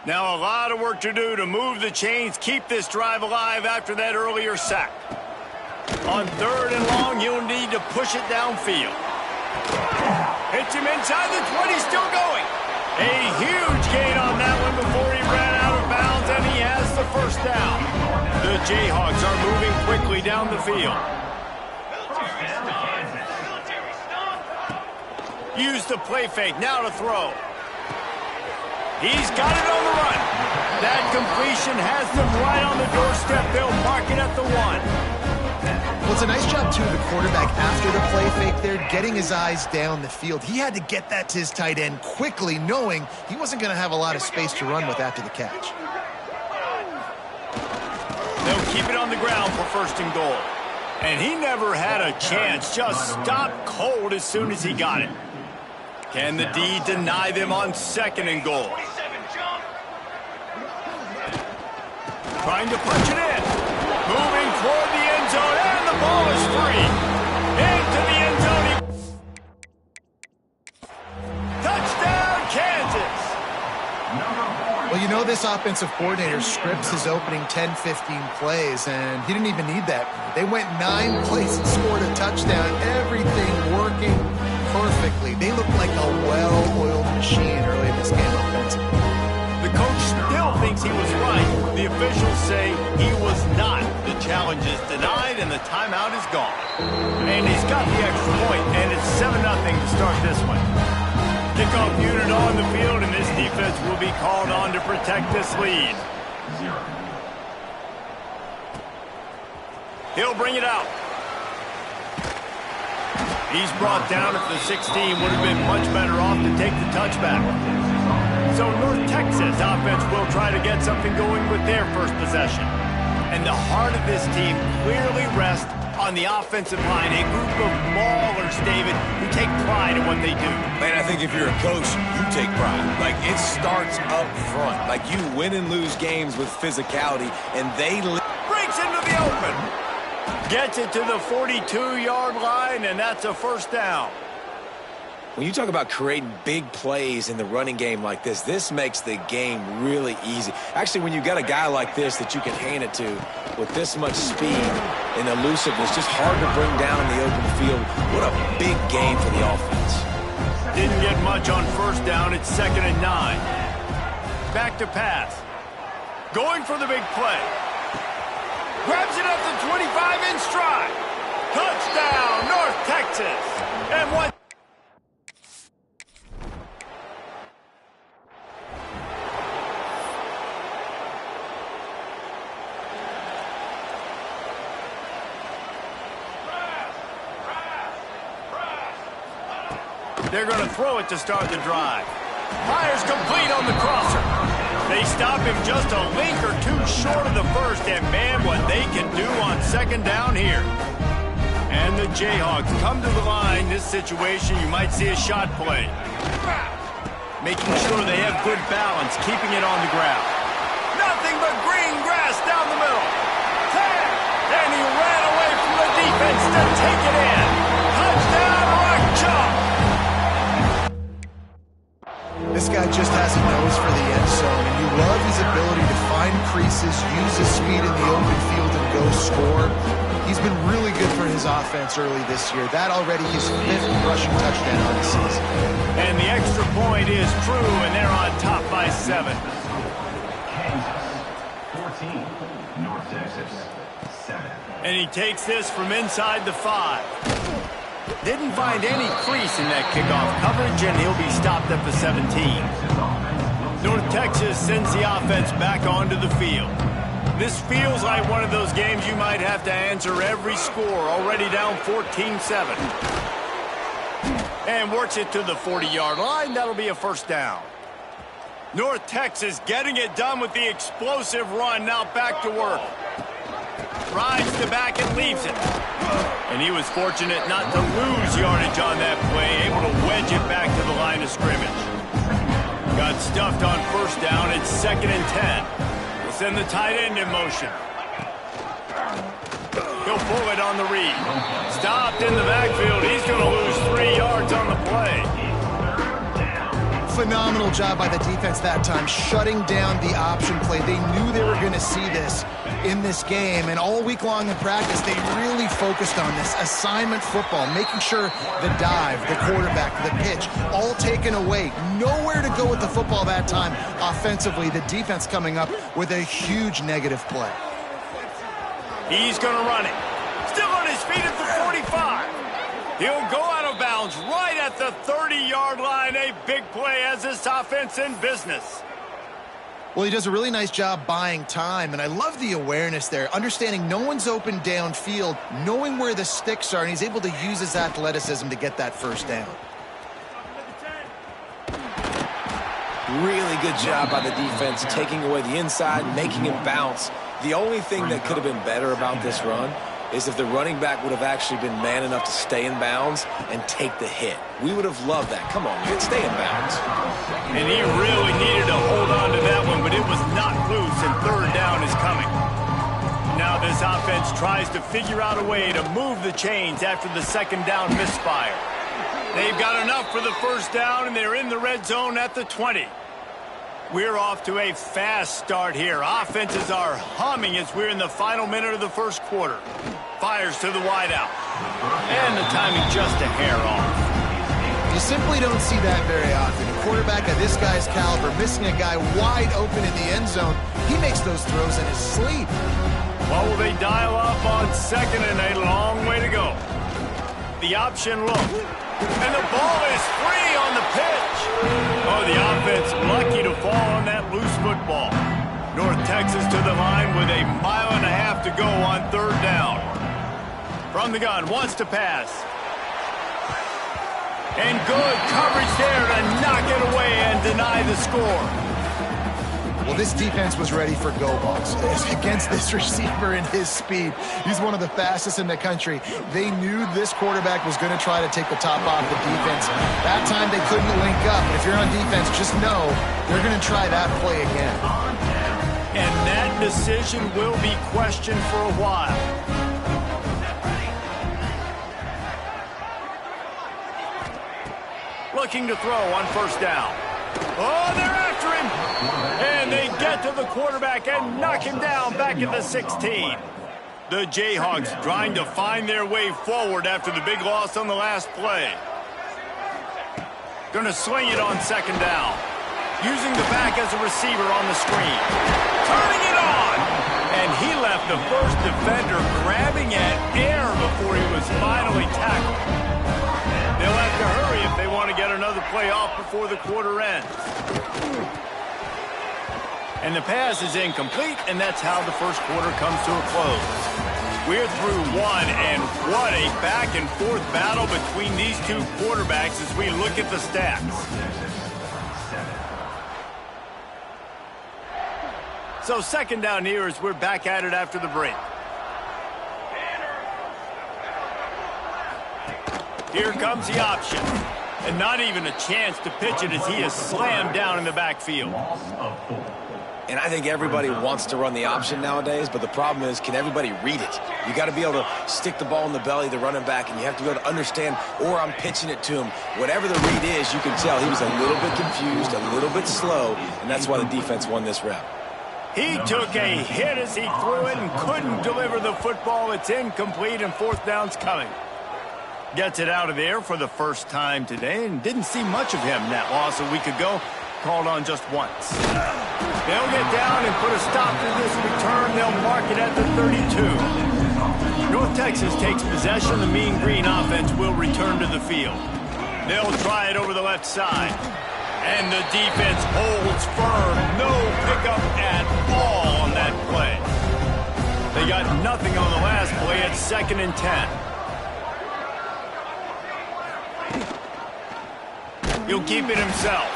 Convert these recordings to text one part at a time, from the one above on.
Now a lot of work to do to move the chains, keep this drive alive after that earlier sack. On 3rd and long, you'll need to push it downfield. Hits him inside the 20, still going. A huge gain on that one before he ran out of bounds, and he has the first down. The Jayhawks are moving quickly down the field. Use the play fake, now to throw. He's got it on the run. That completion has them right on the doorstep. They'll mark it at the 1. Well, it's a nice job, too, the quarterback after the play fake there, getting his eyes down the field. He had to get that to his tight end quickly, knowing he wasn't going to have a lot of space to run with after the catch. They'll keep it on the ground for 1st and goal. And he never had a chance, just stopped cold as soon as he got it. Can the D deny them on 2nd and goal? Trying to punch it in. Moving toward the end zone, and the ball is free. Into the end zone. Touchdown, Kansas! Well, you know this offensive coordinator scripts his opening 10-15 plays, and he didn't even need that. They went 9 plays and scored a touchdown. Everything working perfectly. They looked like a well-oiled machine early in this game offensively. The coach still thinks he was right. The officials say he was not. The challenge is denied, and the timeout is gone. And he's got the extra point, and it's 7-0 to start this one. Kickoff unit on the field, and this defense will be called on to protect this lead. He'll bring it out. He's brought down at the 16. Would have been much better off to take the touchback. So North Texas offense will try to get something going with their first possession. And the heart of this team clearly rests on the offensive line, a group of maulers, David, who take pride in what they do. Man, I think if you're a coach, you take pride. Like, it starts up front. Like, you win and lose games with physicality, and they... Breaks into the open. Gets it to the 42-yard line, and that's a 1st down. When you talk about creating big plays in the running game like this makes the game really easy. Actually, when you got a guy like this that you can hand it to with this much speed and elusiveness, just hard to bring down in the open field. What a big game for the offense. Didn't get much on 1st down. It's 2nd and 9. Back to pass. Going for the big play. Grabs it up to 25 in stride. Touchdown, North Texas. And what? They're going to throw it to start the drive. Fires complete on the crosser. They stop him just a link or two short of the 1st, and man, what they can do on 2nd down here. And the Jayhawks come to the line. This situation, you might see a shot play. Making sure they have good balance, keeping it on the ground. Nothing but green grass down the middle. Tag! And he ran away from the defense to take it in. Touchdown, Rock Chalk! This guy just has a nose for the end zone, and you love his ability to find creases, use his speed in the open field, and go score. He's been really good for his offense early this year. That already his 5th rushing touchdown on the season. And the extra point is true, and they're on top by 7. Kansas, 14. North Texas, 7. And he takes this from inside the 5. Didn't find any crease in that kickoff coverage, and he'll be stopped at the 17. North Texas sends the offense back onto the field. This feels like one of those games you might have to answer every score, already down 14-7. And works it to the 40-yard line. That'll be a 1st down. North Texas getting it done with the explosive run. Now back to work. Rides the back and leaves it. And he was fortunate not to lose yardage on that play, able to wedge it back to the line of scrimmage. Got stuffed on 1st down. It's 2nd and 10. We'll send the tight end in motion. He'll pull it on the read. Stopped in the backfield. He's going to lose 3 yards on the play. Phenomenal job by the defense that time, shutting down the option play. They knew they were going to see this in this game, and all week long in practice, they really focused on this assignment football, making sure the dive, the quarterback, the pitch, all taken away. Nowhere to go with the football that time offensively. The defense coming up with a huge negative play. He's going to run it. Still on his feet at the 45. He'll go out of bounds right at the 30-yard line. A big play as this offense in business. Well, he does a really nice job buying time, and I love the awareness there, understanding no one's open downfield, knowing where the sticks are, and he's able to use his athleticism to get that first down. Really good job by the defense, taking away the inside, making him bounce. The only thing that could have been better about this run is if the running back would have actually been man enough to stay in bounds and take the hit. We would have loved that. Come on, man, stay in bounds. And he really needed to hold on to that one, but it was not loose, and third down is coming. Now this offense tries to figure out a way to move the chains after the second down misfire. They've got enough for the first down, and they're in the red zone at the 20. We're off to a fast start here. Offenses are humming as we're in the final minute of the first quarter. Fires to the wideout. And the timing just a hair off. You simply don't see that very often. A quarterback of this guy's caliber missing a guy wide open in the end zone. He makes those throws in his sleep. What will they dial up on second, and a long way to go? The option look. And the ball is free on the pitch. Oh, the offense lucky to fall on that loose football. North Texas to the line with a mile and a half to go on third down. From the gun, wants to pass. And good coverage there to knock it away and deny the score. Well, this defense was ready for go balls against this receiver and his speed. He's one of the fastest in the country. They knew this quarterback was going to try to take the top off the defense. That time they couldn't link up. If you're on defense, just know they're going to try that play again. And that decision will be questioned for a while. Looking to throw on first down. Oh, they're after him. And they get to the quarterback and knock him down back at the 16. The Jayhawks trying to find their way forward after the big loss on the last play. Going to swing it on second down. Using the back as a receiver on the screen. Turning it on. And he left the first defender grabbing at air before he was finally tackled. They'll have to hurry if they want to get another play off before the quarter ends. And the pass is incomplete, and that's how the first quarter comes to a close. We're through one, and what a back-and-forth battle between these two quarterbacks as we look at the stats. So second down here as we're back at it after the break. Here comes the option. And not even a chance to pitch it as he is slammed down in the backfield. And I think everybody wants to run the option nowadays, but the problem is, can everybody read it? You got to be able to stick the ball in the belly of the running back, and you have to be able to understand, or I'm pitching it to him. Whatever the read is, you can tell he was a little bit confused, a little bit slow, and that's why the defense won this rep. He took a hit as he threw it and couldn't deliver the football. It's incomplete, and fourth down's coming. Gets it out of there for the first time today, and didn't see much of him that loss a week ago. Called on just once. They'll get down and put a stop to this return. They'll mark it at the 32. North Texas takes possession. The Mean Green offense will return to the field. They'll try it over the left side. And the defense holds firm. No pickup at all on that play. They got nothing on the last play at 2nd and 10. He'll keep it himself.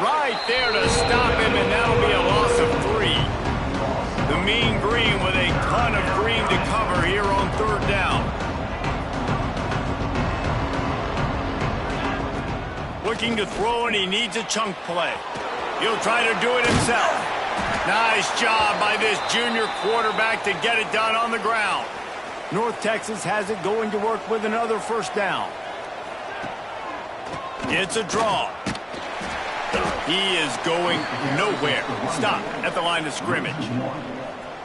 Right there to stop him, and that'll be a loss of 3. The Mean Green with a ton of green to cover here on third down. Looking to throw, and he needs a chunk play. He'll try to do it himself. Nice job by this junior quarterback to get it done on the ground. North Texas has it going to work with another first down. It's a draw. He is going nowhere. Stop at the line of scrimmage.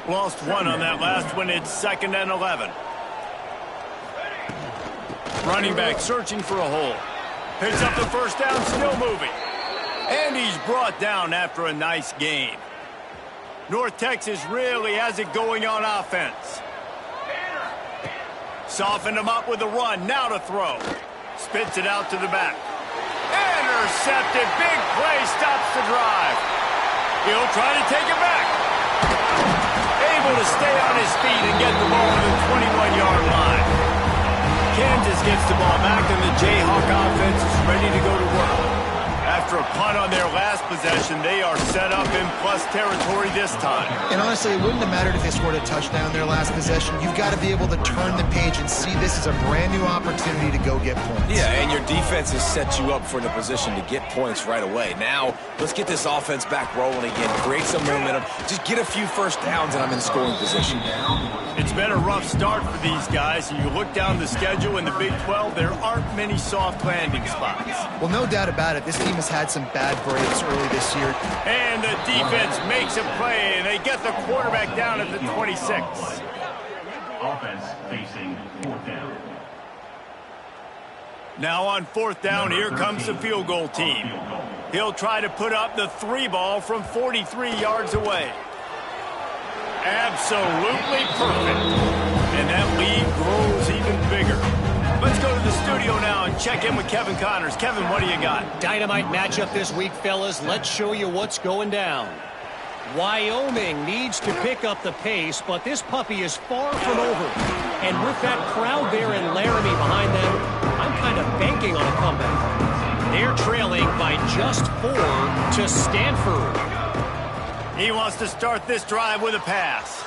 Lost one on that last one. It's 2nd and 11. Running back searching for a hole. Picks up the first down, still moving. And he's brought down after a nice gain. North Texas really has it going on offense. Softened him up with a run. Now to throw. Spits it out to the back. Intercepted. Big play stops the drive. He'll try to take it back. Able to stay on his feet and get the ball to the 21-yard line. Kansas gets the ball back, and the Jayhawk offense is ready to go to work. After a punt on their last possession, they are set up in plus territory this time. And honestly, it wouldn't have mattered if they scored a touchdown on their last possession. You've got to be able to turn the page and see this as a brand new opportunity to go get points. Yeah, and your defense has set you up for the position to get points right away. Now, let's get this offense back rolling again, create some momentum, just get a few first downs, and I'm in scoring position. It's been a rough start for these guys, and you look down the schedule in the Big 12, there aren't many soft landing spots. Well, no doubt about it. This team has had some bad breaks early this year. And the defense makes a play, and they get the quarterback down at the 26. Offense facing 4th down. Now on 4th down, here comes the field goal team. He'll try to put up the 3 ball from 43 yards away. Absolutely perfect. And that lead grows even bigger. Let's go to the studio now and check in with Kevin Connors. Kevin, what do you got? Dynamite matchup this week, fellas. Let's show you what's going down. Wyoming needs to pick up the pace, but this puppy is far from over. And with that crowd there in Laramie behind them, I'm kind of banking on a comeback. They're trailing by just 4 to Stanford. He wants to start this drive with a pass.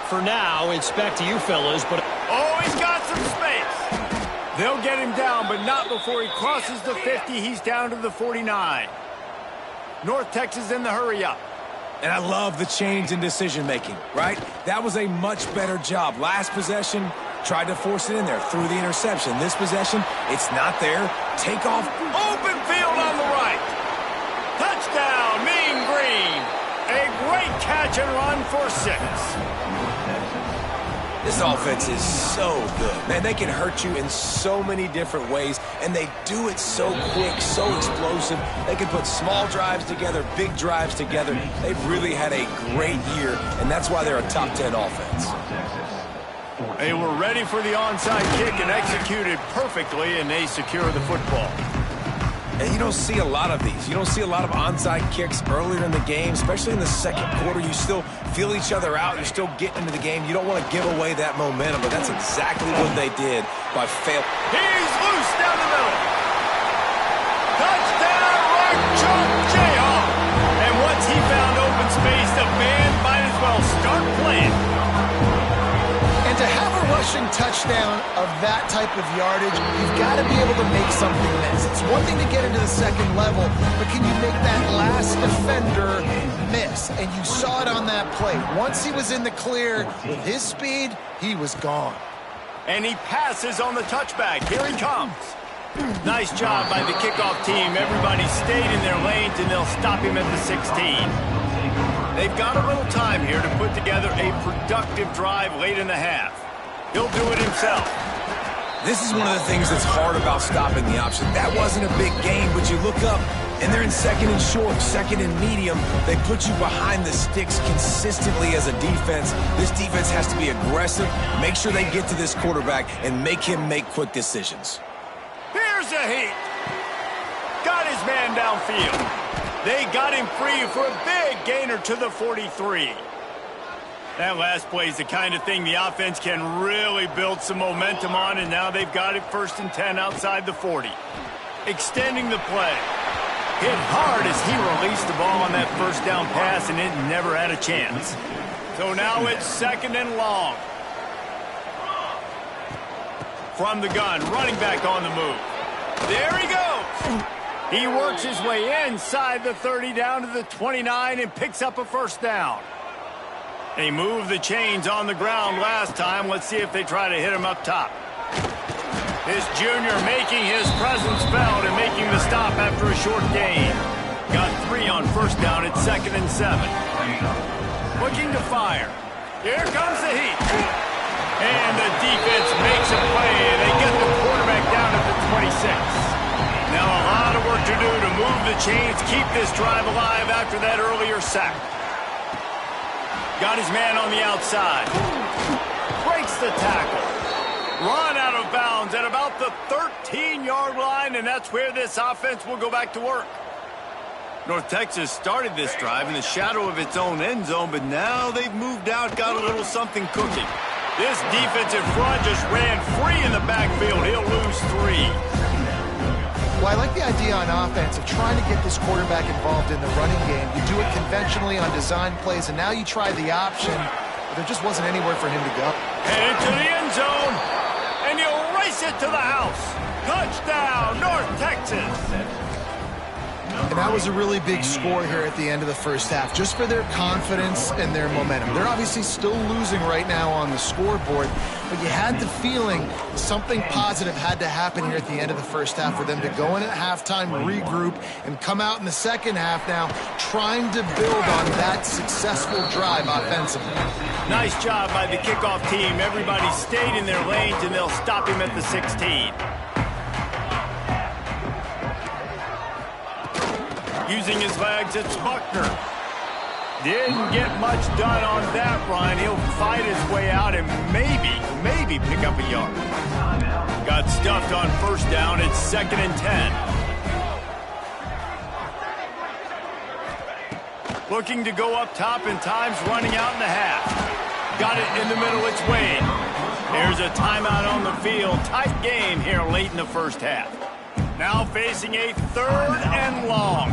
For now, it's back to you, fellas, but... Oh, he's got some space. They'll get him down, but not before he crosses the 50. He's down to the 49. North Texas in the hurry-up. And I love the change in decision-making, right? That was a much better job. Last possession, tried to force it in there, threw the interception. This possession, it's not there. Take off. Open field on the right. Touchdown, Mean Green. A great catch and run for 6. This offense is so good. Man, they can hurt you in so many different ways, and they do it so quick, so explosive. They can put small drives together, big drives together. They've really had a great year, and that's why they're a top 10 offense. They were ready for the onside kick and executed perfectly, and they secure the football. And you don't see a lot of these. You don't see a lot of onside kicks earlier in the game, especially in the second quarter. You still feel each other out. You're still getting into the game. You don't want to give away that momentum, but that's exactly what they did by failing. He's loose down the middle. Touchdown, right choke, Jayhawk. And once he found open space, the band might as well start playing. And to have a rushing touchdown of that type of yardage, you've got to be able to make something miss. It's one thing to get into the second level, but can you make that last defender miss? And you saw it on that play. Once he was in the clear, with his speed, he was gone. And he passes on the touchback. Here he comes. Nice job by the kickoff team. Everybody stayed in their lanes, and they'll stop him at the 16. They've got a little time here to put together a productive drive late in the half. He'll do it himself. This is one of the things that's hard about stopping the option. That wasn't a big gain, but you look up, and they're in 2nd and short, 2nd and medium. They put you behind the sticks consistently as a defense. This defense has to be aggressive, make sure they get to this quarterback, and make him make quick decisions. Here's a heat. Got his man downfield. They got him free for a big gainer to the 43. That last play is the kind of thing the offense can really build some momentum on, and now they've got it 1st and 10 outside the 40. Extending the play. Hit hard as he released the ball on that first down pass, and it never had a chance. So now it's 2nd and long. From the gun, running back on the move. There he goes. He works his way inside the 30 down to the 29 and picks up a first down. They moved the chains on the ground last time. Let's see if they try to hit him up top. This junior making his presence felt and making the stop after a short gain. Got 3 on first down at 2nd and 7. Looking to fire. Here comes the heat. And the defense makes a play. They get the quarterback down at the 26. Now a lot of work to do to move the chains, keep this drive alive after that earlier sack. Got his man on the outside. Breaks the tackle. Run out of bounds at about the 13-yard line, and that's where this offense will go back to work. North Texas started this drive in the shadow of its own end zone, but now they've moved out, got a little something cooking. This defensive front just ran free in the backfield. He'll lose 3. Well, I like the idea on offense of trying to get this quarterback involved in the running game. You do it conventionally on design plays, and now you try the option, but there just wasn't anywhere for him to go. And into the end zone, and he'll race it to the house. Touchdown, North Texas. And that was a really big score here at the end of the first half, just for their confidence and their momentum. They're obviously still losing right now on the scoreboard, but you had the feeling something positive had to happen here at the end of the first half for them to go in at halftime, regroup, and come out in the second half now trying to build on that successful drive offensively. Nice job by the kickoff team. Everybody stayed in their lanes, and they'll stop him at the 16. Using his legs, it's Buckner. Didn't get much done on that run. He'll fight his way out and maybe pick up a yard. Got stuffed on first down. It's 2nd and 10. Looking to go up top, and time's running out in the half. Got it in the middle. It's Wade. There's a timeout on the field. Tight game here late in the first half. Now facing a 3rd and long.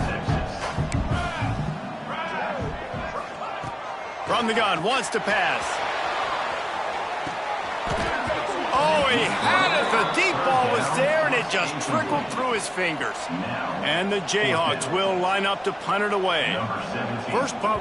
From the gun, wants to pass. Oh, he had it. The deep ball was there, and it just trickled through his fingers. And the Jayhawks will line up to punt it away. First punt.